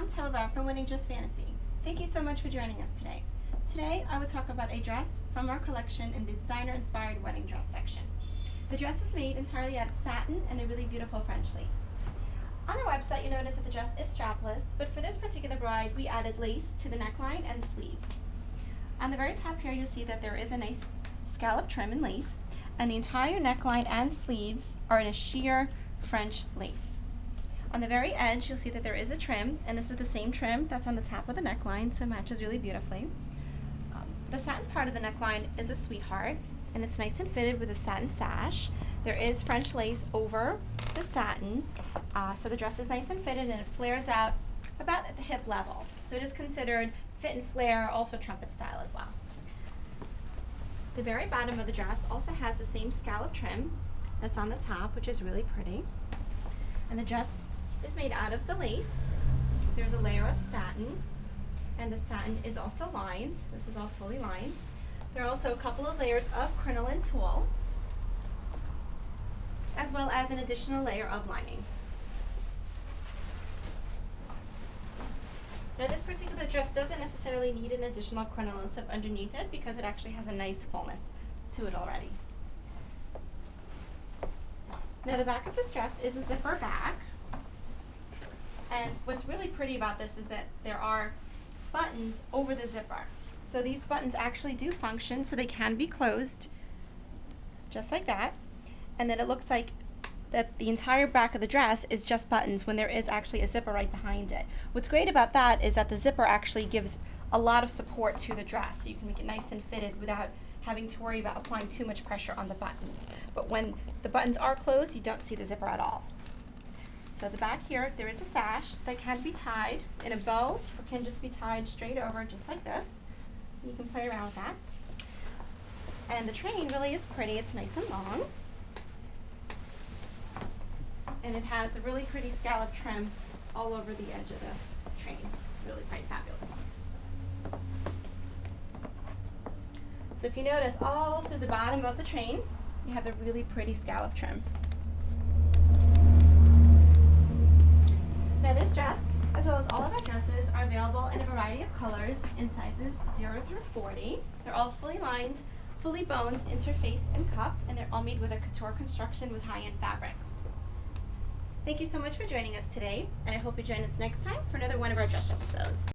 Tova from Winning Just Fantasy. Thank you so much for joining us today. Today I will talk about a dress from our collection in the designer-inspired wedding dress section. The dress is made entirely out of satin and a really beautiful French lace. On our website you notice that the dress is strapless, but for this particular bride we added lace to the neckline and the sleeves. On the very top here you'll see that there is a nice scallop trim in lace, and the entire neckline and sleeves are in a sheer French lace. On the very edge, you'll see that there is a trim, and this is the same trim that's on the top of the neckline, so it matches really beautifully. The satin part of the neckline is a sweetheart, and it's nice and fitted with a satin sash. There is French lace over the satin, so the dress is nice and fitted, and it flares out about at the hip level. So it is considered fit and flare, also trumpet style as well. The very bottom of the dress also has the same scallop trim that's on the top, which is really pretty. And the dress is made out of the lace. There's a layer of satin, and the satin is also lined. This is all fully lined. There are also a couple of layers of crinoline tulle, as well as an additional layer of lining. Now this particular dress doesn't necessarily need an additional crinoline slip underneath it because it actually has a nice fullness to it already. Now the back of this dress is a zipper back, and what's really pretty about this is that there are buttons over the zipper. So these buttons actually do function, so they can be closed just like that, and then it looks like that the entire back of the dress is just buttons when there is actually a zipper right behind it. What's great about that is that the zipper actually gives a lot of support to the dress, so you can make it nice and fitted without having to worry about applying too much pressure on the buttons. But when the buttons are closed, you don't see the zipper at all. So the back here, there is a sash that can be tied in a bow, or can just be tied straight over just like this. You can play around with that. And the train really is pretty. It's nice and long. And it has a really pretty scallop trim all over the edge of the train. It's really quite fabulous. So if you notice, all through the bottom of the train, you have the really pretty scallop trim. Now this dress, as well as all of our dresses, are available in a variety of colors in sizes 0 through 40. They're all fully lined, fully boned, interfaced, and cuffed, and they're all made with a couture construction with high-end fabrics. Thank you so much for joining us today, and I hope you join us next time for another one of our dress episodes.